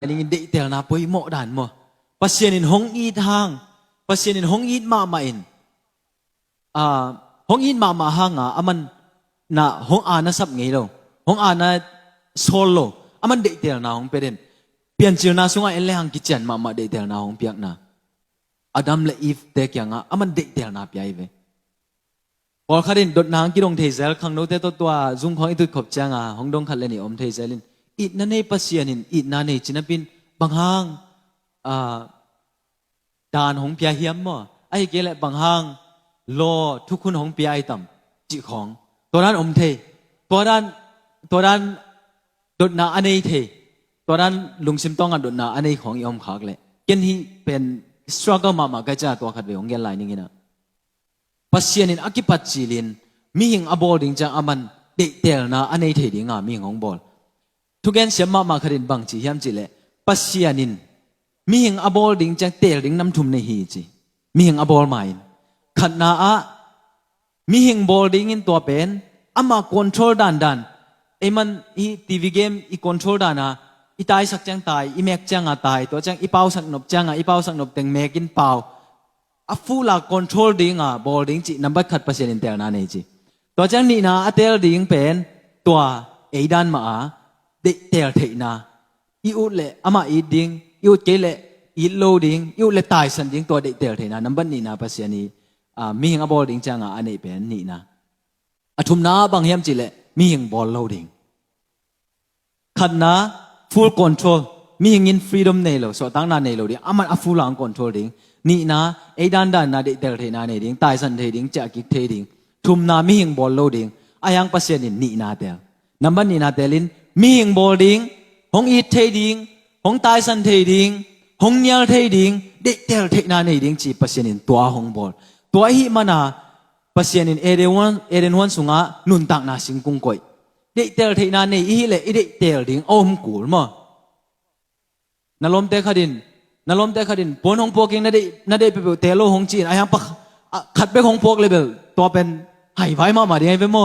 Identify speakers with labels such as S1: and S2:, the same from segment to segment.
S1: Ning de tel na poi mo dan mo. Pasien in hong it hang. Pasien in hong it ma in. Hong it ma hang aman na hong ana sap ngei lo. Hong ana sol lo. Aman de tel na hong peden. Pian chil na sunga ele hang kitchen ma de tel na hong piak na. Adam le Eve te kya nga aman de tel na piai ve. Pol kharin dot nang ki dong thezel khang no te to twa zung khong itu khop changa hong dong khat le ni om thezelin it na nei pasianin it na nei chinapin banghang dan hong pia hiam mo ai ke le banghang lo thukun hong pia ai tam chi khong to ran om the to ran dot na anei the to ran lungsim tong dot na anei khong i om khak le ken hi pen struggle ma ka cha to khat ve hong gel lai ning ina Pasienin akipat chilin mihing abol ding cha aman de tel na anei the ding mi ngong bol tugen sema ma kharin bang chi hiam chi le pasienin mihing abol ding cha tel ding nam thum nei hi chi mihing abol main khatna a mihing bol ding in to pen ama control dan eman hi tv game I control dana I tai sak chang tai I mek chang a tai to chang I pau sak nop chang a I pau sak nop teng mekin pau a full control ding ball ding chi number khat pasien in tel na nei chi to chang ni na atel ding pen tua eidan ma de tel thei na I ut le ama I ding I ut ke le I loading I ut le tai san ding to de tel thei na number ni na pasien ni mi hing a ball ding chang anei pen ni na athum na bang hiam chi le mi hing ball loading khat na full control mi hing in freedom nei lo so tang na nei lo ding aman a full lang control ding ni na eidan na de tel the na nei ding tai san the ding cha ki the ding thum na mi hing ball loading ayang pasien in ni na tel number ni na telin mi hing ball ding hong it the ding hong tai san the ding hong nyal the ding de tel the na nei ding chi pasien in tua hong ball tua hi mana pasien in eren wan sunga nun tak na singkung koi de tel the na nei hi le de tel ding om kul mo nalom te khadin pon hong poking na de pe te lo hong chin ayang pak khat be hong pok level to pen hai vai ma ding ai ve mo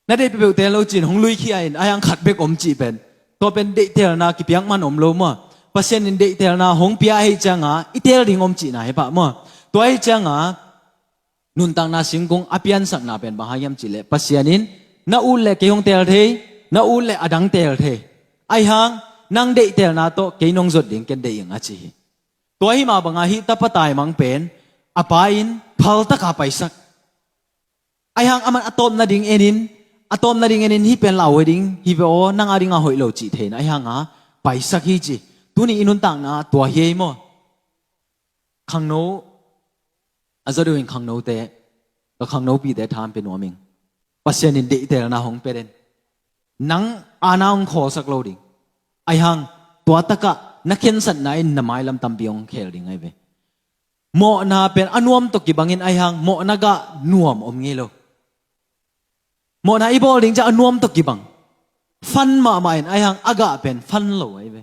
S1: na de pe te lo chin hong lui khi ai ayang khat be om chi pen to pen de tel na ki piang man om lo mo pasien in de tel na hong pia ai changa I tel ding om chi na he pa mo to ai changa nun tang na singkung apian sak na pen bahayam chi le pasien in na ul le ke hong tel the na ul le adang tel the ai hang nang de tel na to ke nong zot ding ken de yang a chi to hi ma banga hi tapatai mang pen apain phal ta ka paisak ai hang aman atom na ding enin hi pen law ding hi ve o nang aring a hoi lo chi the na ai hang a paisak hi chi tuni inun tang na to he mo khang no azado in khang no te ka khang no pi te tham pe no ming pasien in de tel na hong peren nang anaung kho sak lo ding ai hang tua taka nakhen sat na in namai lam tampiong khel ding ai ve mo na pen anuam to ki bangin ai hang mo na ga nuam om nge lo mo na I bol ding cha anuam to ki bang fan ma in ai hang aga pen fan lo ai ve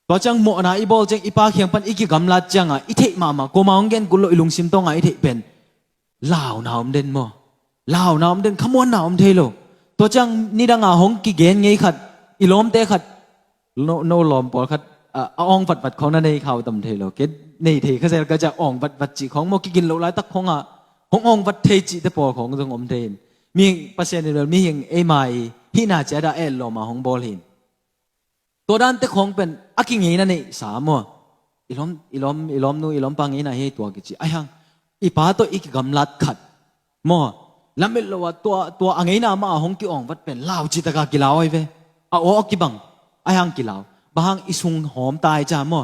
S1: to chang mo na I bol chang ipa khiang pan iki gamlat changa I the ma ko ma ongen kulo ilung sim to nga I the pen lao na om den mo lao na om den khamon na om the lo to chang ni danga hong ki gen ngei khat ilom te khat no lom pol khat ong vat khong na nei khau tam the lo ke nei the kha sel ka cha ong vat chi khong mo ki gin lo lai tak khong hong ong vat the chi te pol khong jong om thein mi pasien ni mi hing e mai hi na cha da el lo ma hong bol hin to dan te khong pen aki ngei na nei sa mo ilom nu ilom pang ina he to ki chi ai hang I pa to ik gamlat khat mo lamel lo to angei na ma hong ki ong vat pen lao chi ta ka ki lao ai ve a o ki bang ai hang ki lao bahang isung hom tai cha mo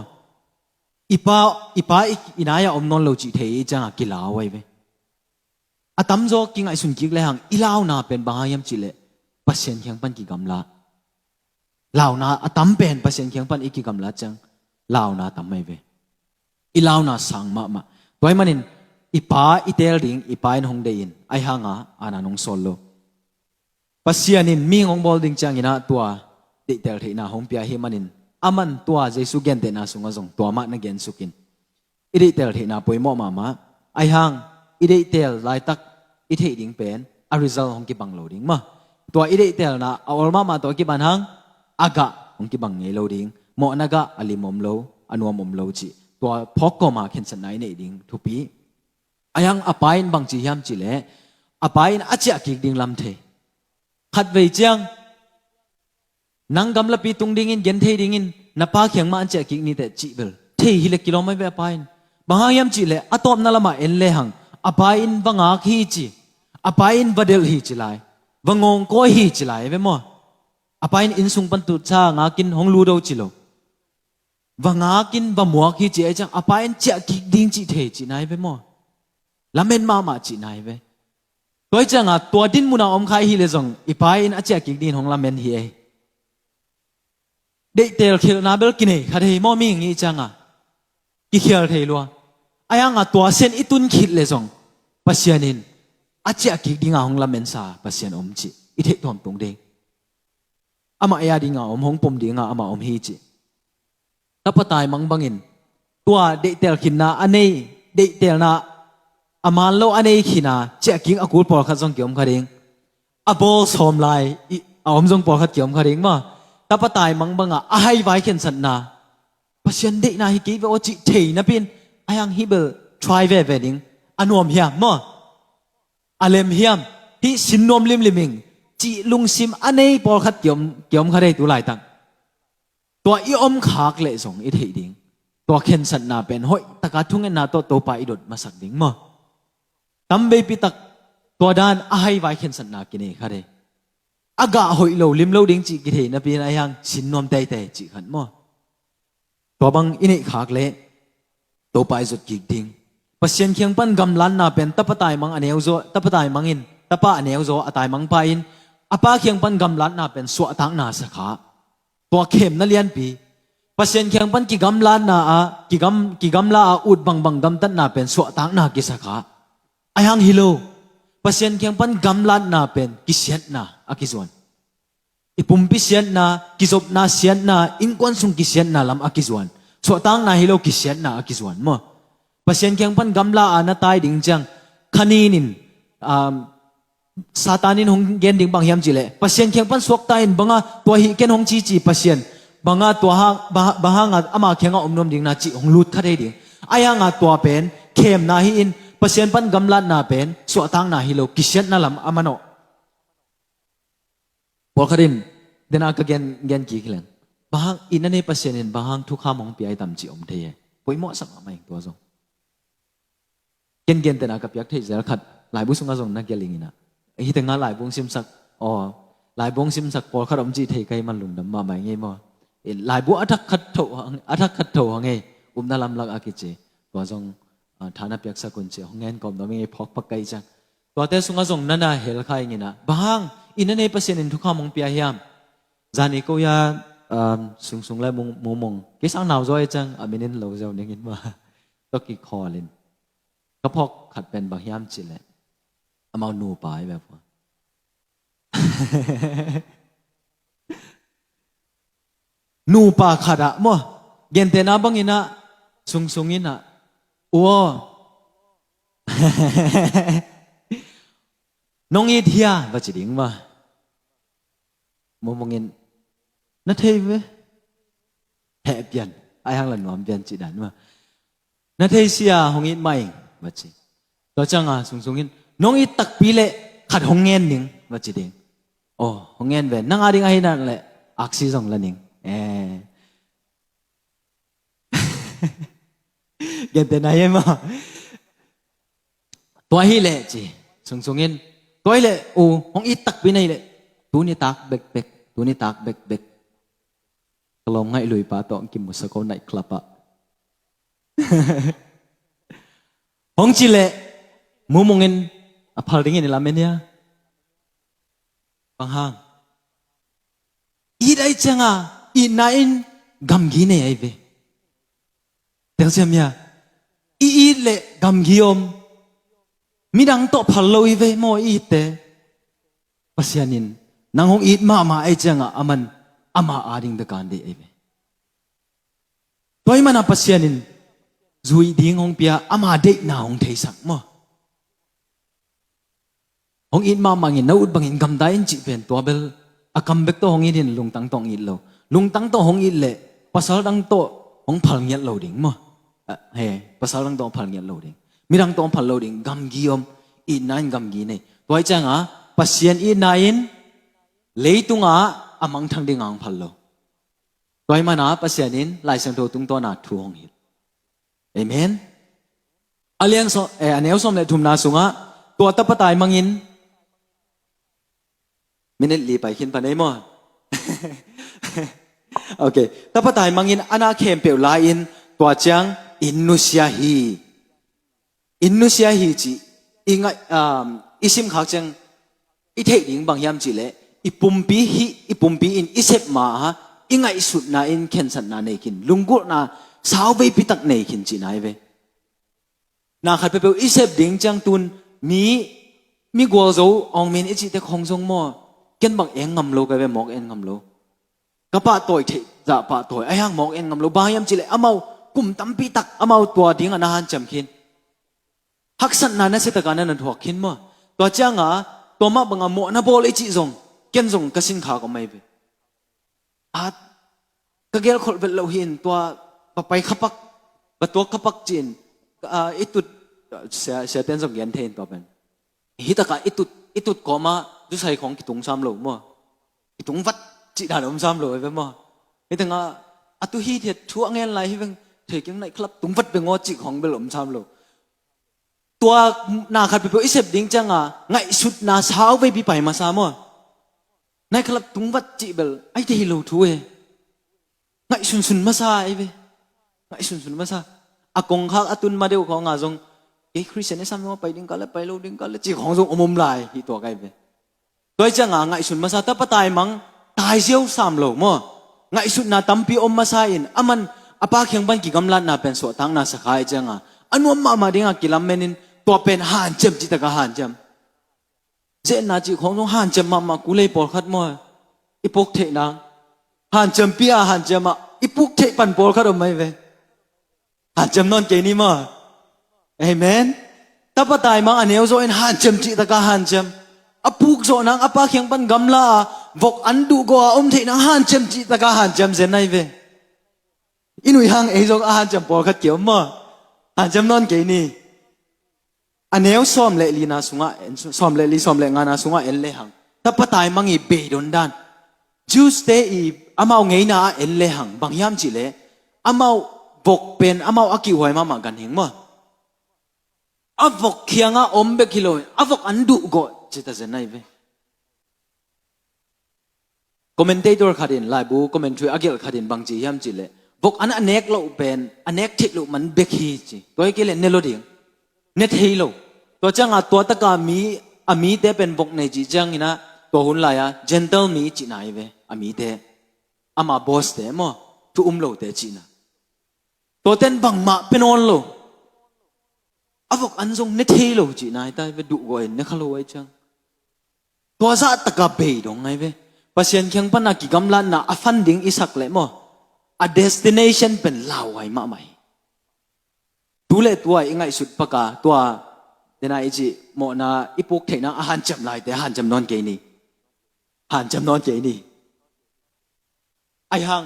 S1: ipa inaya om non lo chi the cha ki lao ai ve atam zo ki ngai sun ki le hang ilao na pen bahayam chi le pasien kyang pan ki gamla lao na atam pen pasien kyang pan iki gamla chang lao na tam mai ve ilao na sang ma toy manin ipa itel ding ipa in hong dein ai hanga ananong solo pasianin mi ngong bol ding chang ina tua de tel theina hong pia he manin aman tua jesu gen te na sunga jong tua ma na gen sukin ide tel theina poimo ma ai hang ide tel lai tak I the ding pen a result hong ki bang lo ding ma ตัวอีเดเตลนะเอาอลมาตัวกิบันหังอากะองกิบังเงโลดิงโมนากะอลิมอมโลอนัวมอมโลจิตัวพอกก็มาเข็นสนายในดิงทุปีอายังอปายนบางจียามจิเลอปายนอาจจะกิกดิงลำเทขัดเวจียงนังกำลับปีตุงดิ่งอินเย็นเทดิ่งอินนับปาเขียงมาอันเจกิกนี่แต่จิเบลเทฮิเลกิโลไม่เวอปายนบางยามจิเลอตอมนั่นละมาเอ็นเลหังอปายนบังอาคีจิอปายนบดเดลฮีจิไลวังงก็ฮีจิไลเวมออปายนอินสุงปันตุชางากินหงลูโดจิโลวังอากินบะมัวฮีจิไอจังอปายนเจกิกดิ่งจิเทจินายเวมอละเมนมาจินายเวตัวจังตัวดินมุนาอมคายฮีเลซงอปายนอาจจะกิกดินหงละเมนฮีเด็กเตลเขียนาเบลกินเองคดีมอมิงอีจังกิเขียเทลัวอายังตัวเส้นอิตุนคิดเลยจงปัสยานินอาจจะกิดิ่งหงละเมนซาปัสยานอมจิอิเทตอมตรงเด้งอามาอยาดิ่งอมหงปมดิ่งอามาอมฮีจิตับตายมังบังอินตัวเด็กเตลขินนาอันนี้เด็กเตลนาอามาโลอันนี้ขินาเจ้ากิงอากูปอลขัดจงเกี่ยมคดีงอาโบสอมไลอมจงปอลขัดเกี่ยมคดีงมาตับตายมังบังอาให้ไว้เข็นสันนาปัจจัยเด็กนาฮิกิเวอจิเทนะเป็นอายังฮิเบลทรายเวเวดิงอันวมเฮียมมั้งอาเลมเฮียมที่สินนวมลิมมิงจีลุงซิมอันนี้ปอลขัดเกี่ยมคดีตัวหลายตังตัวอีอมขากเละส่งอีเทดิงตัวเข็นสันนาเป็นห้อยตะกัดทุ่งเงินนาตัวไปอีดดมาสักดิงมั้งตั้มเบปิตักตัวด้านอาให้ไว้เข็นสันนากินเองคดีอากาหอยโลลิมโลดิ้งจิกิเทนะเป็นอะไรยังสินนวมเตะจิขันมั้งตัวบังอินิขากเละตัวไปสุดกิกดิ้งปัสเซียนเคียงปั้นกำลันนาเป็นตับตายมังอันเอวโซตับตายมังอินตับปะอันเอวโซอัตายมังไปอินอปาเคียงปั้นกำลันนาเป็นสวตังนาสขาตัวเข้มนั่นเลียนปีปัสเซียนเคียงปั้นกิกำลันนากิกำลาอุดบังกำตันนาเป็นสวตังนากิสขาอายังฮิโลปัสเซียนเคียงปั้นกำลันนาเป็นกิเซียนนาอากิส่วนอิปุ่มพิเซียนนากิจบนาเซียนนาอินควันสุงกิเซียนนาลำอากิส่วนสวตังนาฮิโลกิเซียนนาอากิส่วนมั้งปัสเซียนเคียงปั้นกำลาอานาตายดิ่งจังขันีนินซาตานินหงเกนดิ่งบางยามจิเลปัสเซียนเคียงปั้นสวกตายนบังอาตัวหิเกนหงจีปัสเซียนบังอาตัวหางบางหางอามาเคียงอมนมดิ่งนาจิหงลุดคดีดิ่งอายังอาตัวเป็นเข้มนาฮิอินปัสเซียนปั้นกำลันนาเป็นสวตังนาฮิโลกิเซียนนาลำอามาโนพอคดินเดนอากเกนกี่ขลังบางอินนั่นเองปัสเซียนบางทุกข้ามองปีไอตามจิอมเทียป่วยเหมาะสักมาเองตัวทรงเกนเดนอากเปียกเทจะขัดหลายบุษงาทรงนักเกลิงินะฮิตงานหลายบุษซิมสักหลายบุษซิมสักพอขดมจีเทใครมันลุงดำมาไม่ไงมั้งหลายบุอัฐขัดโถไงนาลำลักอากิเจตัวทรงฐานะเปียกสกุลเจ้าเงินกอมตัวมีพกปักไกจังตัวเตสุงาทรงนั่นน่ะเฮลใครเงี้ยนะบางอินนั่นเองเปอร์เซ็นต์ทุกข้ามองเปียยามจานิโกยาสุงเลยมงกิสังหนาวจ้อยจังอามินินเราเจ้าเนี่ยเห็นว่าตกิคอลินก็พกขัดเป็นบางยามจิเลยเอามาหนูไปแบบว่าหนูป่าขัดอะมั้งเย็นเตน่าบางอินะสุงอินะอ้วน้องอีเทียว่าจะดิ้งว่ามองเงินนั่นเทวะแห่เปลี่ยนไอ้หังหลังหนอมเปลี่ยนจีดันว่านั่นเทเสียหงอินไม่ว่าจีตัวจังอ่ะสุงอินน้องอีตักปีเละขัดหงเงินหนึ่งว่าจีดิ้งโอ้หงเงินเว้นนั่งอะไรกันนั่นแหละอักษิสองละหนึ่งเกิดแต่ไหนมาตัวฮีเล่จีสุงอินตัวฮีเล่โอ้หงอีตักปีไหนเล่ตัวนี้ตักเบกตัวนี้ตักเบกกลองให้ลุยป้าตองกินมุสโกไนคลับอะหงจีเล่มูมงเงินอภัลดิ้งนี่ละเมเนียบางห้างอีได้จังอ่ะอีนายน์กำกีเนี่ยไอ้เว้เดี๋ยวเสียมีอ่ะอีเล่กำกีอมมีดังโตพัลโลอีเว้โมอีเตปัสยานินนางหงอีมาไอ้จังอ่ะอามันอามาอาดิงตะการเดไอ้เว้ตัวมันอ่ะปัสยานินจุยดิ้งหงเปียอามาเด็กนาหงเทสักมั้ง hong in ma mangin na ud bangin gam dain chi pen to bel akam bek to hong in lung tang tong in lo lung tang to hong in le pasal dang to hong phal ngiat lo ding mo he pasal dang to phal ngiat lo ding mirang to phal lo ding gam gi om in nan gam gi nei toy changa pasien in nain leitunga amang thang ding ang phal lo toy mana pasien in lai sang to tung to na thu hong hil amen alian so anel som le thum na sunga to tapatai mangin minute li pai khin pa nei mo okay tapatai mangin ana khem pe lain to chang innusia hi chi inga isim khak chang i thei ding bang yam chi le ipumpi in isep ma inga isut na in khensan na nei kin lunggur na saw ve pitak nei kin chi nai ve na khat pe isep ding chang tun mi gol zo ong min ichi te khong jong mo ken bang eng ngam lo ka ve mok en ngam lo ka pa toy the za pa toy ai hang mok en ngam lo ba yam chi le amau kum tam pi tak amau tua ding ana han cham khin hak san na na se ta kana nan thok khin mo to changa to ma banga mo na bol ichi zong ken zong ka sin kha ko mai ve at ka gel khol vel lo hin to pa pai khapak ba to khapak chin itut se ten zong yan thein to ben hi ta ka itut ko ma du sai khong ki tung sam lo mo ki tung vat chi da dom sam lo ve mo hi ta nga atu hi the thu angel lai hi veng thei kyang nai khlap tung vat be ngo chi khong be lom sam loตัวนาขัดไปเพื่ออิเสบดิ้งจังไงสุดนาเช้าไปปีไปมาซามัวนายครับตุงวัดจีเบลไอ้ที่ฮิโลทูเอไงสุนมาซาไอ้เวไงสุนมาซาอากงข้าอตุนมาเดียวของงาจงเฮ้คริสเตียนนี่ซ้ำว่าไปดิ้งกันแล้วไปโลดิ้งกันแล้วจีของจงอมลายที่ตัวไก่เวตัวจังไงสุนมาซาแต่ปะตายมังตายเสียวสามโลมัวไงสุดนาตั้มปีอมมาซาอินอามันอาปาเขียงบันกิกำลังนาเป็นสวดตั้งนาสกายจังอันว่ามาดิ้งกิลามเมนินตัวเป็นหันจำจิตกะหันจำเจนาจิของหันจำมากูเลยปอดขัดมัวอีพวกเทนางหันจำปีอาหันจำมาอีพวกเทปันปอดขัดออกมาเวหันจำนอนเกนี่มาเอเมนถ้าปะตายมาอันเอวโซเอ็นหันจำจิตกะหันจำอพูกโซนางอปาเขียงปันกำลาวกอันดูกัวอมเทนางหันจำจิตกะหันจำเซนไนเวอินุยหังเอโซอาหันจำปอดขัดเกี่ยวมาหันจำนอนเกนี่อันเนี้ยซ้อมเล่ลีนาสุงะซ้อมเล่ลีซ้อมเล่งานาสุงะเอลเลหังถ้าปะตายมังอีเบดอนดันจูสเตอีอามาไงนาเอลเลหังบางยามจิเลอามาบกเป็นอามาอากิหวยมากันเห็นมั้ยอาบกเคียงอมเบกิโลอาบกอันดุโกจิตาเซนไนเวคอมเมนเตอร์ขัดินไลบูคอมเมนทรีอากิลขัดินบางจียามจิเลบกอันเนกโลเป็นอันเนกทิกโลมันเบกีจิตัวกิเลเนโลดิงเนทเฮโลตัวจังตัวตะกามีอามีเตเป็นบกในจีจังนะตัวหุ่นลายเจนเทลมีจีนายเวอามีเตอามาบอสเตมอทุโลเตจีนะตัวเต้นบังมาเป็นออนโลอาบกอันทรงเนทเฮโลจีนายแต่เวดุกวยเนคโลไว้จังตัวซาตะกาเบยดงไงเวปัศยันเคียงปนักกิกำลังนะอฟันดิ้งอิสักเล่มอa destination เป็นลาวไว้มาใหม่ดูแลตัวยังไงสุดปากกาตัวเดนายจีโมนาอีพวกเทนะอาหารจำลายแต่อาหารจำนอนเกนี่อาหารจำนอนเกนี่ไอหัง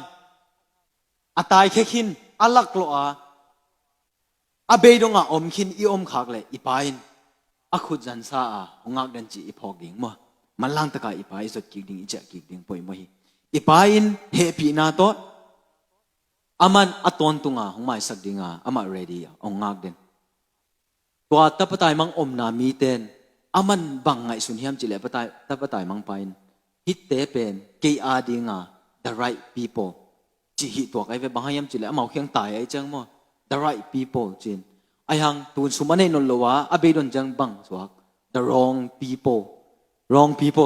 S1: อาตายแค่ขินอาลักโลอาเบยดงอมขินอีอมขากเลยอีปายอาขุดจันซาหงักดันจีอีพอกดิ่งมันล่างตะกาอีปายสุดกิกดิ่งอีเจกิกดิ่งป่วยมั้ยอีปายเฮปีนาโตอามันอัตอนตุงหงไม่สักดิ่งอามา ready องงักเด่นตัวตับปะตายมังอมนามีเต้นอามันบังไงสุนเฮียมจิเลปะตายตับปะตายมังไปฮิตเตเป็นเกียร์ดิ่งthe right people จิฮิตัวไอ้เวบังไงยมจิเลอามาเคียงตายไอ้จังมั้ง the right people จินไอ้หังตูนสุมาเนนนลวะอาเบดอนจังบังสวก the wrong people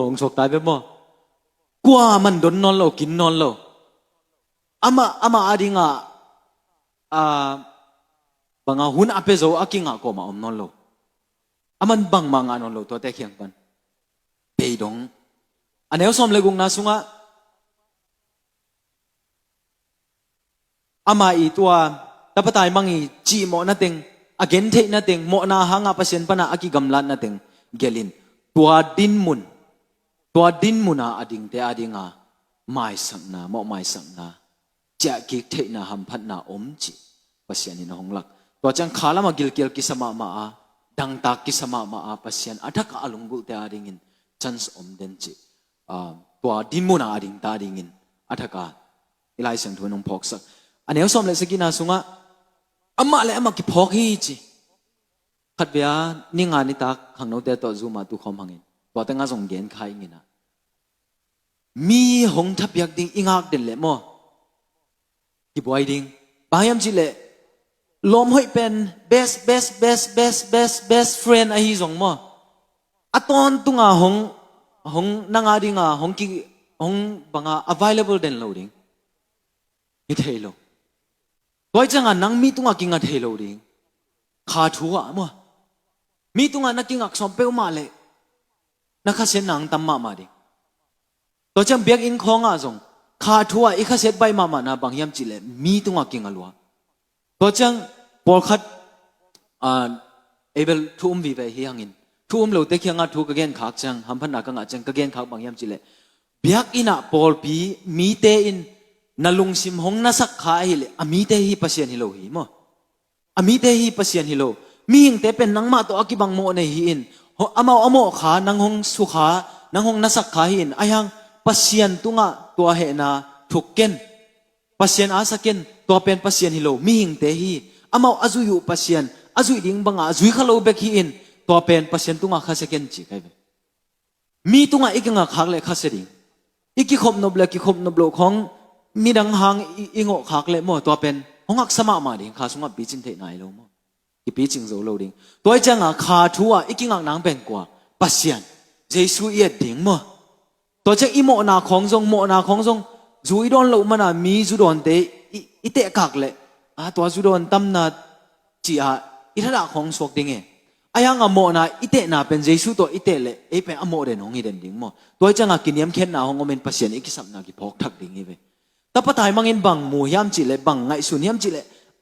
S1: องสกตายไปมั้งกว่ามันดนนนโลกินนนโลอามาอาดิงบางหุ่นอาเปโซอากิงก็มาอมนนโลอามันบังมังอันนนโลตัวแต่เขียงปันเปดงอันเอวสมเลกุงนาสุงะอามาอีตัวตับตายมังอีจีโมนาเต็งอาเกนเทนาเต็งโมนาหางาเปเซนปนาอากิกำลันนาเต็งเกลิน ตัวดินมุนอาอดิงแต่อดิงาไม่สังนาหมอไม่สังนาจะกิกเทนาหัมพัดนาอมจิปัสยานินหงลักตัวจังขาลามากิลกิลกิสมามาดังตากิสมามาปัสยานอัฐกะอลุงกุแต่อดิงินจันส์อมเดนจิตัวดินมุนอาอดิงตาอดิงินอัฐกะอิไลสังทวนงพอกสักอันนี้สมเลสกินาสุงะอามาเลอามากิพอกฮีจิขัดเบียนิงานิตาขังโนเตตัวซูมาตุคอมหังอินตัวแต่งาส่งเกณฑ์ใครงินะมีหงทับยักดิงอิงากเด่นเละมั้งที่บอยดิงบางยามจิเละลมห้อยเป็น best friend ไอ้สองมั้งอะตอนตุงาหงนางาดิงาหงกิหงบังอา available เด่นเราดิงนี่เทโลตัวจังอ่ะนังมีตุงากิงอ่ะเทโลดิงขาทัวมั้งมีตุงานักกิงอ่ะสมเปลมาเลยนักข้าเส้นหนังตั้มมาดิตัวจังเบียกอินของอ่ะส่งขาทัวอีกข้าเส้นใบมานะบางยามจิเละมีตุงากิงอ่ะลัวตัวจังพอขัดเอเบลทุ่มวีไปเฮียงอินทุ่มเราเตะเคียงอ่ะทุ่กเกนขากจังหัมพันนักงะจังกเกนขากบางยามจิเละเบียกอินะพอลปีมีเตอินนาลุงซิมหงนัสักขาเฮเลอามีเตฮีปัสยานฮิโลฮีมั้งอามีเตฮีปัสยานฮิโลมีหิงเตเป็นนังมาตัวอากิบังโมในฮีอินอามาอโมขานังหงสุขานังหงนัสักขาฮีอินอายังปัสยานตุงะตัวเหนาทุกเกนปัสยานอาสักเกนตัวเป็นปัสยานฮิโลมีหิงเตฮีอามาอาจุยุปัสยานอาจุยดิ่งบังอาจุยขลุ่ยเบกฮีอินตัวเป็นปัสยานตุงะข้าสักเกนจีไกเวมีตุงะอีกงะขากเล็กข้าเสดิ่งอีกขบนบเล็กขบนบโลของมีดังหางอิงอขากเล็กมั่วตัวเป็นหงอักสมามาดิ่งข้าสงะปีจินเทนายโลมั่วอีปีจิงโซโลดิ่งตัวจังอ่ะขาทัวอีกงักนางเป็นกว่าปัสยานเจสุเอียดิ่งมั่วตัวจังอีโมนาของทรงโมนาของทรงจูอีดอนโลมันอ่ะมีจูดอนเตอีเตะขากเล็กตัวจูดอนตั้มนาจีอาอีท่าของสวกดิ่งเออายังอ่ะโมนาอีเตะนาเป็นเจสุตัวอีเตะเละเอเป็นอโมเดนหงอีเดนดิ่งมั่วตัวจังอ่ะกินยำเข็นนาหงอเมนปัสยานอีกสับนากิพอกทักดิ่งเอเวแต่ปะไทยมังอินบังมูยามจิเลบังไงสุนยามจิเล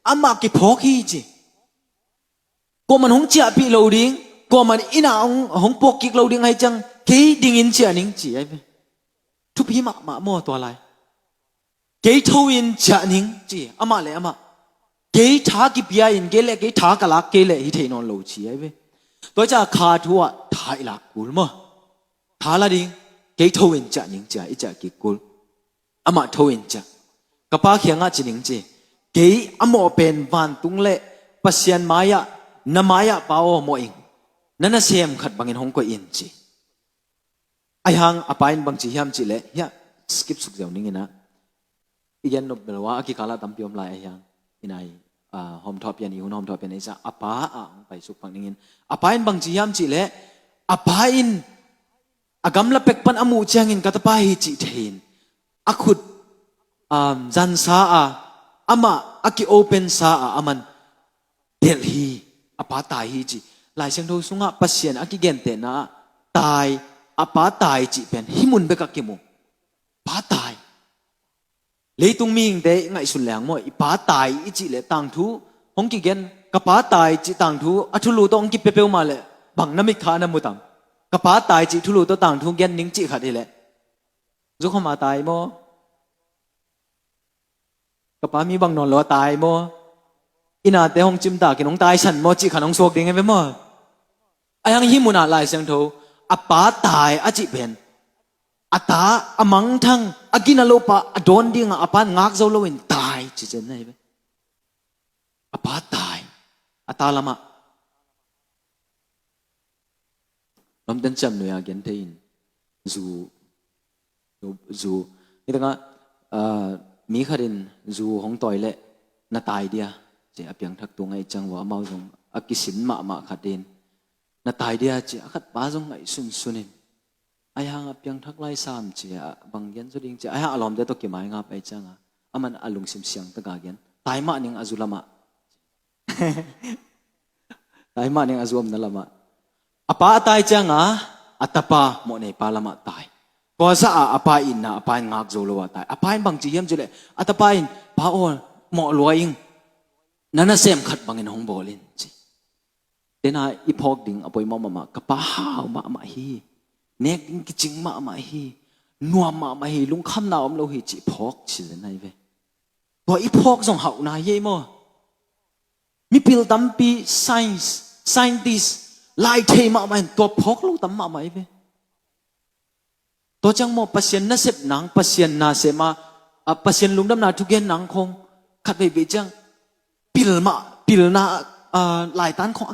S1: อามากิพอกฮีจิก็มันหงเจียปีโลดิงก็มันอินาหงปอกกิกโลดิงให้จังกี่ดิ่งอินเจียนิงจีไอ้เว้ทุบหิมะมาโม่ตัวอะไรกี่ทวินเจียนิงจีอามาเลยอามากี่ท้ากิบยาอินกี่เล่กี่ท้ากะลักกี่เล่ฮิเทนอนโลจีไอ้เว้ตัวจะขาทัวท้ายลักกุลมั้งท้าละดิงกี่ทวินเจียนิงจีไอ้เจียกิกุลอามาทวินจ้ะกับป้าเขียงอาจินิงจีเกี่ยอโมเป็นวันตุงเล่ปัสยันมายะนามายะป้าโอโมอิงนั่นน่ะเสียมขัดบางอินหงก็อินจีไอหังอปาอินบางจียามจีเล่ยะสกิปสุกเจ้านิ่งนะอียันนบเบลว่าอากิกาลาตัมพิอมลายไอหังอินัยหอมทอปยันอีหุ่นหอมทอปยันไอจ้าอปาไปสุกบางนิ่งอปาอินบางจียามจีเล่อปาอินอากำละเป็กปันอมูเจียงอินกัตปาฮิจิเทนอาคุดจันซาอามาอากิโอเปนซาอามันเดลฮีอาปาตายฮีจีหลายเสียงโทสุงะปัสยานอากิเกนเตนะตายอาปาตายจีเป็นหิมุนเบกักกิมุปาตายเลยตุงมิงเดไงสุนแหลงมั่วอีปาตายอีจีเลตังทูหงกิเกนกับปาตายจีตังทูอัทุลูตองกิเปเปลมาเลบังน้ำมิขานามุตังกับปาตายจีทุลูตตังทูเกนนิงจีขัดเลยจุกเข้ามาตายมั้งกับป้ามีบางนอนล้อตายมั้งอินาเตหงจิมตากินหงตายฉันมั้งจีขันหงสวกดิ่งไงไปมั้งไอ้ยังหิมุนาลายเสียงโทอาป้าตายอาจิเป็นอาตาอามังทั้งอากินาโลปะอาโดนดิ่งอาป้างักเจ้าโลวินตายจีเจนไงไปอาป้าตายอาตาละมะลำดันจำหน่วยอาเกนเทอินจูนี่ตั้งมีขดินจูของต่อยเละนาตายเดียเจ้าเพียงทักตัวไงจังว่าเมาจงอากิสินมาขัดดินนาตายเดียเจ้าขัดป้าจงไงสุนินไอ้ห่างเพียงทักไล่ซ้ำเจ้าบางยันสุดิงเจ้าไอ้ห่างอารมณ์เด็ดตัวกี่ไม้งาไปจังอามันอารมณ์เสียงตะกาเกนตายมาหนึ่งอาจุลามะตายมาหนึ่งอาจุมนั่นละมะอาป้าตายจังอาตาป้าโมเนปาละมะตายพอซาอาปาอินนะอาปาอินงักโจโลวาตายอาปาอินบางจีเยี่ยมจุเลยอาตาปาอินพาโอนหมอลวยอิงนั่นน่ะเสียมขัดบางอินหงบอลินจี tena ipok ding apoi mama ka pa hau ma hi nek ding ki ching ma hi nuam ma hi lung kham na om lo hi chi phok chi nai ve to ipok jong hau na ye mo mi pil tampi scientist lai thei ma to phok lo tam ma mai ve to chang mo pasien na sep nang pasien na se ma pasien lungdam na thugen nang khong khat ve chang pil na lai tan khong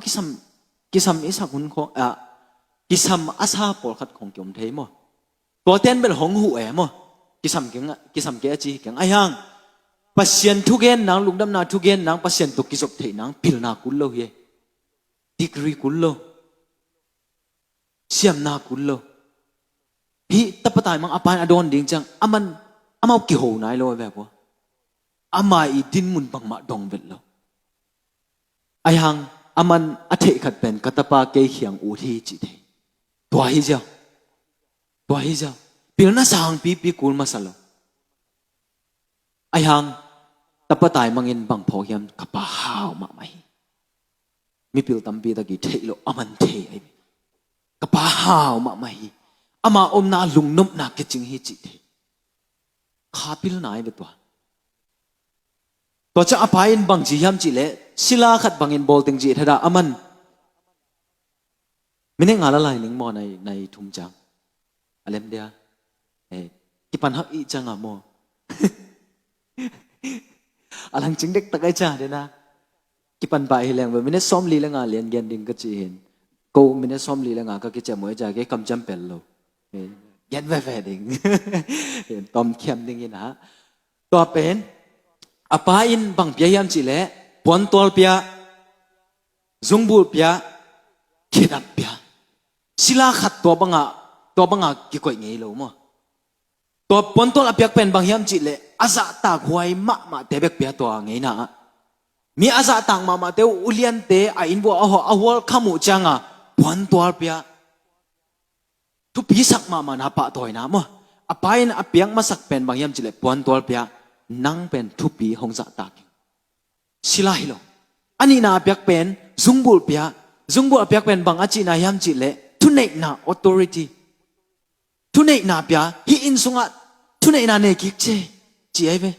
S1: kisam isa kun khong kisam asa pol khat khong kyom thei mo to ten bel hong hu mo kisam ke chi keng ayang pasien thugen nang lungdam na thugen nang pasien to kisop thei nang pil na kul lo ye degree kul lo siam na kul lo hi tapatai mang apan adon ding chang amau ki ho nai lo ve po ama I din mun bang ma dong vet lo ayang aman athe khat pen katapa ke hiang u thi chi the tua hi ja pil na sang pi kul masalo ayang tapatai mangin bang pho hiam kapa hau ma mai mi pil tampi ta ki the lo aman the ai kapa hau ma mai ama om na lung nom na ke ching hi chi the kha pil nai be to cha apain bang ji hiam chi le sila khat bangin bol ting ji thada aman mine ngala lai ning mo nai thum chang alem dia ki pan hak I chang a mo alang ching dek takai cha de na ki pan ba hi leng we mine som li lenga len gen ding ka chi hin ko mine som li lenga ka ki che moi ja ke kam cham pel lo gen ve ding tom khem ding ina to pen apain bang pya yam chi le pon tol pya zungbul pya khidap pya sila khat to banga ki koi ngei lo mo to pon tol apyak pen bang yam chi le aza ta khwai ma tebek pya to ngei na mi aza tang ma te ulian te a inbo a hol khamu changa pon tol pya tu pi sak ma na pa toy na mo apain apyang masak pen bang yam chi le pon tol pya nang pen thupi hongza tak sila hilo ani na apyak pen zungbul apyak pen bang achi na yam chi le thunei na authority thunei na pya hi in sunga thunei na ne kik che chi ai ve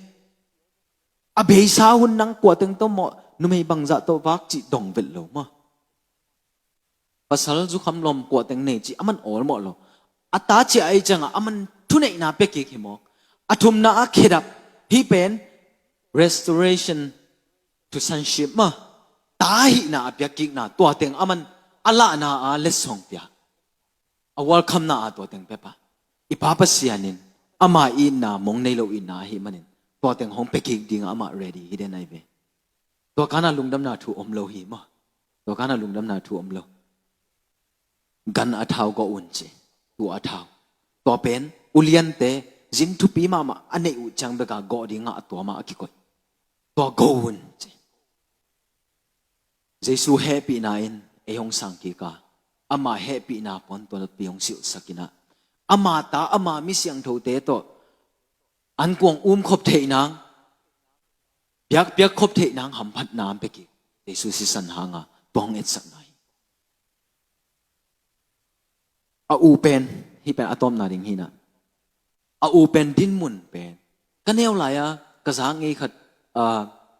S1: a be sa hun nang kwa teng to mo numei bangza to wak chi dong vel lo mo pasal zu kham lom kwa teng nei chi aman ol mo lo ata chi ai changa aman thunei na pe ki mo athum na a khedap hi pen restoration to sonship ma ta hi na apya ki na to teng aman ala na a lesong pya a welcome na to teng pe pa ipapa sianin ama I na mong nei lo ina hi manin to teng hong pe ki ding ama ready hi den ai ve to kana lungdam na thu om lo hi ma to kana lungdam na thu om lo gan athau ko un che tu athau to pen ulian te jin thu pi mama anei u chang be ka go dinga to ma ki koi to go un che jesu happy na in e hong sang ki ka ama happy na pon to pi hong sil sakina ama ta ama mi siang tho te to an kuang khop thei nang piak khop thei nang ham phat nam pe ki jesu si san hanga tong et sak nai a u pen hi pen atom na ding hi na a u pen din mun pen ka neu la ya ka zang ngei khat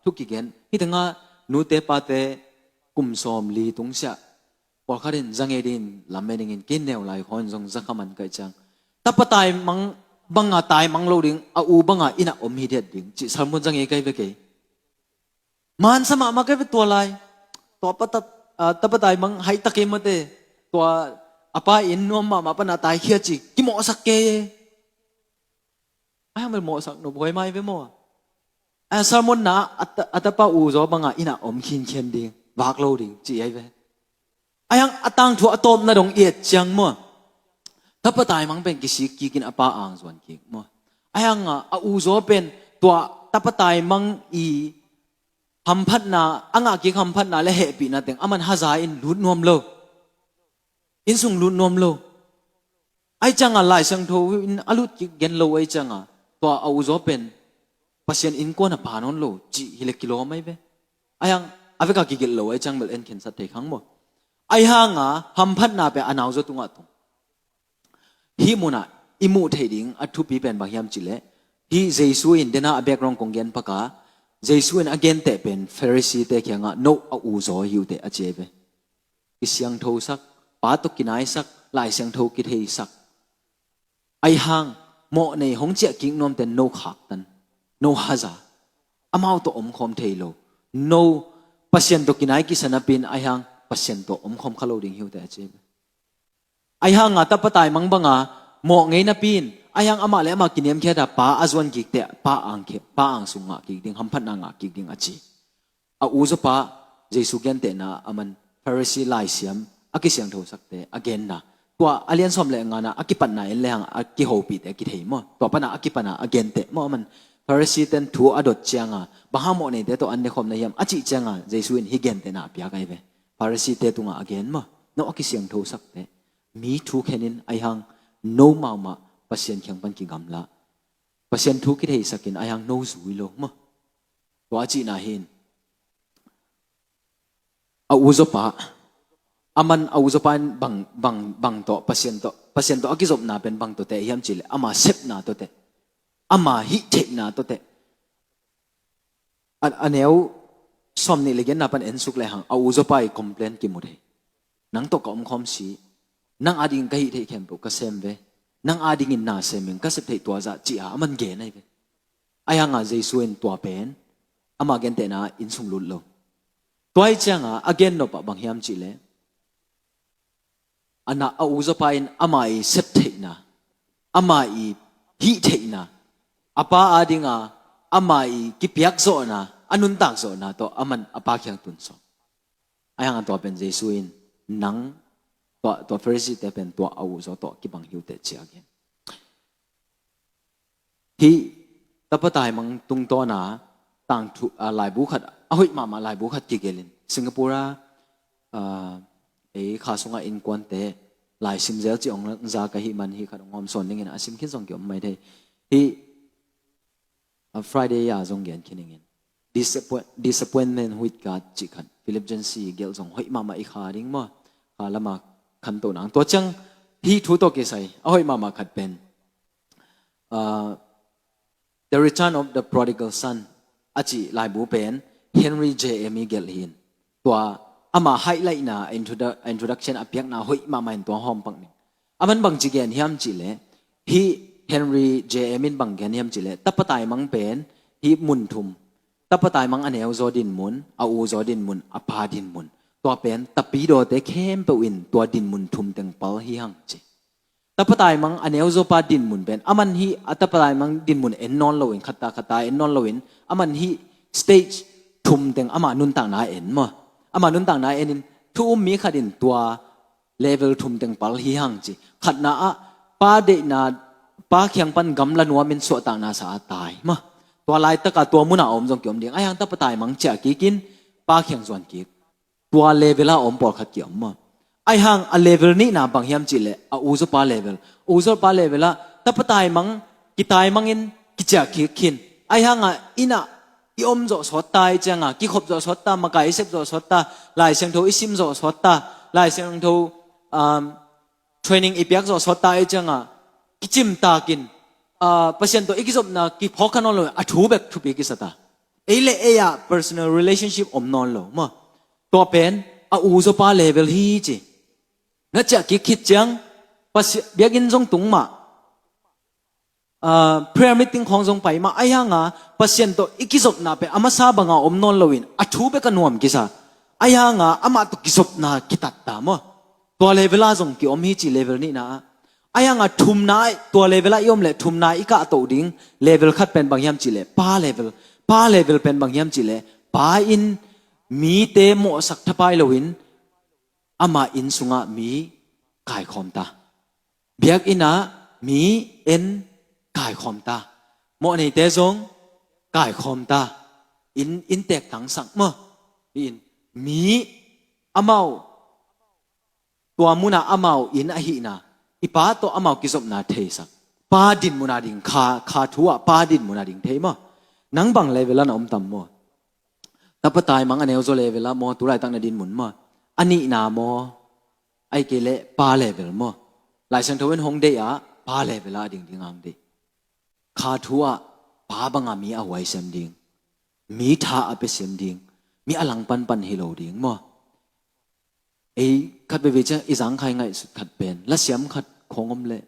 S1: thuki gen hi tanga nu te pa te kum som li tung sha por kharin zange din lamen in kin neu lai khon jong zakhaman kai chang tapatai mang banga tai mang lo ding a u banga ina om hi det ding chi salmon zange kai ve ke man sama ma kai ve to lai to tapatai mang hai takim mate to apa in nom ma pa na tai khia chi ki mo sak ke ai mel mo sak no boy mai ve mo a salmon na atapa u zo banga ina om khin khen ding wak lo ding chi ai ve ayang atang thu atom na dong yet chang mo tapatai mang pen kisi kikin apa ang zwan ki mo ayang a u zo pen to tapatai mang I hamphat na anga ki hamphat na le he pi na teng aman haza in lut nom lo in sung lut nom lo ai changa lai sang tho in alut ki gen lo ai changa to a u zo pen pasien in ko na panon lo chi hile kilo mai be ayang aveka ki gel lo ai chang mel en ken sat te khang mo ai hanga hamphat na pe anaw zo tunga tu hi muna imu theding athu pi pen banghiam chile hi jesu in dena background konggen paka jesu in again te pen pharisee te kyanga no a u zo hiu te achebe isyang tho sak pa to kinai sak lai syang tho ki thei sak ai hang mo nei hong che king nom ten no khak tan no haza amau to om khom theilo no pasien to kinai ki sanapin ai hang pasien to om khom khalo ding hiu te achebe ai hang ata patai mangbanga mo ngei na pin ayang ama le ama kiniam khe da pa azwan ki te pa ang sunga ki ding hamphat na nga ki ding achi a uzo pa jesu gen te na aman pharisee lai siam akisyang tho sakte again na tua alian som le nga na akipan na en le hang aki hopi te ki thei mo to pa na akipana again te mo man pharisee ten thu adot chianga bahamo ne te to an ne khom na yam achi chianga jesu in higen te na pya kai ve pharisee te tunga again mo no akisyang tho sakte mi thu khenin ai hang no mama pasien kyang pan ki gamla pasien thu ki thei sakin ayang no zui lo ma to achi na hin a uzo pa aman a uzo pan bang to pasien to akizop na pen bang to te hiam chile ama sep na to te ama hi thek na to te aneu som ni legen na pan ensuk le hang a uzo pa I complain ki mu the nang to kom khom si nang ading ka hi thei khem po ka sem ve nang ading in na seming ka sep thei to za chi a man ge nai ve aya nga jesu en to pen ama gen te na in sung lut lo toy changa again no pa bang hiam chi le ana a uzo pa in ama I sep thei na ama I hi thei na apa adinga ama I ki piak zo na anun tak zo na to aman apa khyang tun so aya nga to pen jesu in nang to pharisee te pen to au zo to ki bang hiu te chi again hi tapatai mang tung to na tang thu lai bu khat a hoi ma lai bu khat ki gelin singapore e kha sunga in kwan te lai sim zel chi ong za ka hi man hi khat ngom son ning in asim khin song ki om mai the hi friday ya zong gen khining in disappointment with god chi khan philip jensi gel zong hoi ma I kha ring ma lama khan to nang to chang hi thu to ke sai a hoi ma khat pen the return of the prodigal son achi lai bu pen henry j emi gel hin to ama highlight na introduction apyak na hoi ma main to hom pang ni aman bang chi gen hiam chi le hi henry j emin bang gen hiam chi le tapatai mang pen hi mun thum tapatai mang aneu zo din mun a u zo din mun a pa din munตัวเป็นตับปีโดเตเข้มเปวินตัวดินมุนทุมเต็งเปล่าฮีหังจีตับปะตายมังอันเอวโซปาดินมุนเป็นอามันฮีตับปะตายมังดินมุนเอ็นนอนลวินขัดตาเอ็นนอนลวินอามันฮีสเตจทุมเต็งอามานุนต่างนาเอ็นมั้งอามานุนต่างนาเอ็นทุมมีขัดินตัวเลเวลทุมเต็งเปล่าฮีหังจีขัดนาป้าเดนาป้าเขียงปันกำลันว่ามินสวต่างนาสาตายมั้งตัวลายตะกาตัวมุนาอมจงเกี่ยมเดียงไอ้ยังตับปะตายมังเจ้ากีกินป้าเขียงส่วนกีตัวเลเวลอมปอดขัดเกี่ยมมาไอ้ห่างเลเวลนี้นะบางยามจิเลอูซปาเลเวลอูซปาเลเวลถ้าปตายมังกิตายมังอินกิจคิกินไอ้ห่างอินะอีอมจ่อสดตายจังกิขบจ่อสดตามากายเสพจ่อสดตาลายเสียงโทอิซิมจ่อสดตาลายเสียงโทเทรนนิ่งอีเปียกจ่อสดตาจังกิจิมตากินเปอร์เซ็นต์ตัวอีกิจบนะกิพอกันนอนเลยอัฐูเบกทุบอีกิสตาเอเลเอยา personal relationship อมนอนเลยมั้งตัวเป็นอูซปาเลเวลฮีจีงั้นจะคิดจังภาษาเบียกินจงตุงมาprayer meeting ของจงไปมาไอ้ยังภาษาตัวอีกิศพนาเป็นอามาซาบังอมนอนลวินอัฐุเบกันนวมกิซาไอ้ยังอามาตุกิศพนากิตัดตามตัวเลเวลาจงกิอมฮีจีเลเวลนี้นะไอ้ยังทุมนายตัวเลเวลายอมเลทุมนายอีกาตัวดิ้งเลเวลคัดเป็นบางยามจีเลป้าเลเวลเป็นบางยามจีเลป้าอินมีเตโมสักทบายลวินอามาอินสุงะมีกายคอมตาเบียกอินะมีเอ็นกายคอมตาโมในเตจงกายคอมตาอินแตกต่างสักมั้งอินมีอามาตัวมุนาอามาอินอหินาอีป้าตัวอามากิจบนาเทสักป้าดินมุนาดิงคาทัวป้าดินมุนาดิงเทมั้งนังบังเลเวลนั้นอมตำมั้งตับปะตายมังอันเอวโซเลเวลาโมตุไรตั้งในดินหมุนมาอันนี้นาโม ไอเกเลปาเลเวลมอหลายสังทเวนหงเดียปาเลเวลาดิ่งดิ่งอังดีคาทัวปาบังอามีเอาไว้เสมดิ่งมีท่าอภิเสมดิ่งมีอลังปันฮิโลดิ่งมอไอขัดไปวิจัยอีสังใครไงสุดขัดเป็นและเสียมขัดของอมเล่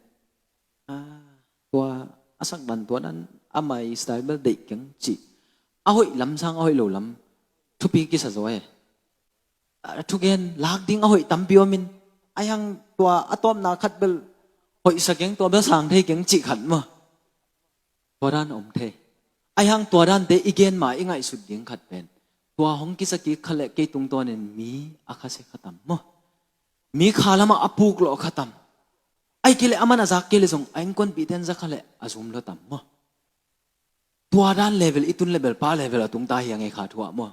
S1: ตัวอสักบันตัวนั้นอาไม่สไตล์เด็กยังจีเอาให้ลำซังเอาให้โลลำทุกปีกิสะจอยทุกเย็นลากดิ้งเอาให้ตั้มพิวมินไอ้ยังตัวอะตอมนาขัดเบลหอยสักยังตัวเบลสังเทยังจีขัดมั้งตัวด้านอมเทไอ้ยังตัวด้านเตอีเกนมาอีไงสุดยังขัดเป็นตัวห้องกิสกิขลักเกตุงตัวเนี่ยมีอาคาเสขัดตั้มมั้งมีขาละมาอภูกโลขัดตั้มไอ้กิเลอามันอาจากกิเลส่งไอ้คนปีเทนสักขลักอาซุมโลตั้มมั้งตัวด้านเลเวลอีตุนเลเวลป้าเลเวลตุงตายังไงขาดหัวมั้ง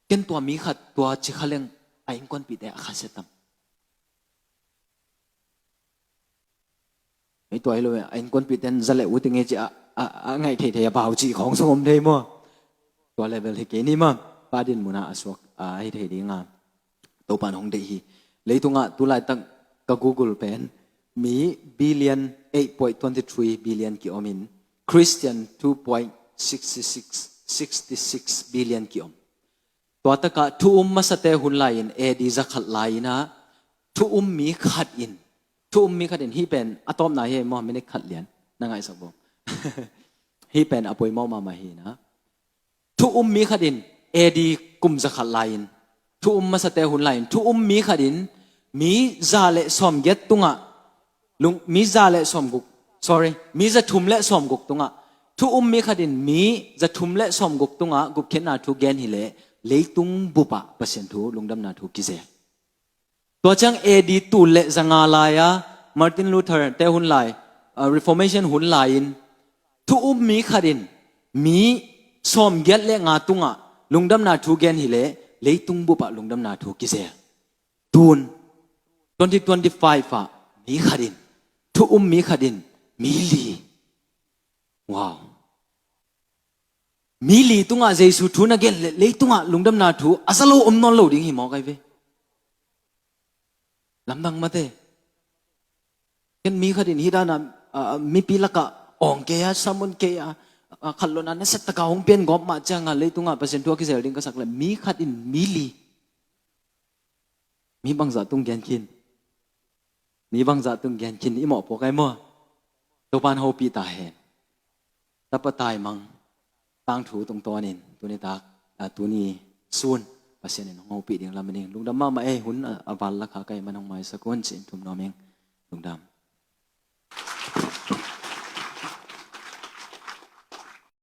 S1: เกินตัวมีขัดตัวจิขลังไอ้คนปีเตอาคาเสตั้มไอ้ตัวไอ้เลยไอ้คนปีเตนจะเละอุติเงจิไงเทียบ่าวจีของสมเทมั้งตัวเลเวลที่เกนี่มั้งป้าดินมุนาอสวกไอ้เทียดีงามตัวปานของเดีเลยตุงอ่ะตุลายตั้งกับ Google เป็นมีบิลเลียน 8.23 บิลเลียนกิโอมินคริสเตียน 2.66 บิลเลียนกิโอมตัวตะกะทุมมาสเตหุนไลน์ดีจะขัดไลน์นะทุมมีขัดอินทุมมีขัดอินฮีเป็นอะตอมไหนเฮมอไม่ได้ขัดเลียนนั่งไงสักบ่ฮีเป็นอปวยมอมาฮีนะทุมมีขัดอินดีกุมจะขัดไลน์ทุมมาสเตหุนไลน์ทุมมีขัดอินมีซาเลสอมเก็ตตุงะลุงมีซาเลสอมกุก sorry มีจะทุมเลสอมกุกตุงะทุมีขัดินมีจะทุมเลสอมกุกตุงะกุกเข็นนาทุเกนฮิเลเลยตุงบุปะเปอร์เซ็นต์ทุลุงดำนาทุกิเซตัวจังดีตูเลจังอาลายะมาร์ตินลูเทอร์เตหุนไลreformation หุนไลน์ทุมีขัดินมีสอมเก็ตเลงาตุงะลุงดำนาทุเกนฮิเลเลยตุงบุปะลุงดำนาทุกิเซตูน2025 มีขัดินทุมีขัดินมีลีว้าวมีลีตุงะเจสุทุนเกนเลยตุงะลุงดำนาทุอาศัลนอนโลดิ้งหิมอไกเวลำดังมาเตเกนมีขัดินฮิดานามีปีละกะองเกียสมุนเกียขัดลนันเสตตะกาหงเปียนกอบมาจังเลยตุงะเปอร์เซ็นต์ตัวกิเซลดิ้งก็สักเลยมีขัดินมีลีมีบางจัตุงแกนคินมีบางจัตุงแกนคินอีหมอพวกไอ้หมอตัวปานเฮาปีตาเห็นตับตายมังตั้งถูตรงตัวนี่ตัวนี้ตากตัวนี้ส่วนภาษาเนี่ยเฮาปีเดียงลำมันเองลุงดำมาหุ่นอวัลละขาไก่มันของไม้สกุลสินทุมนอมเองลุงดำ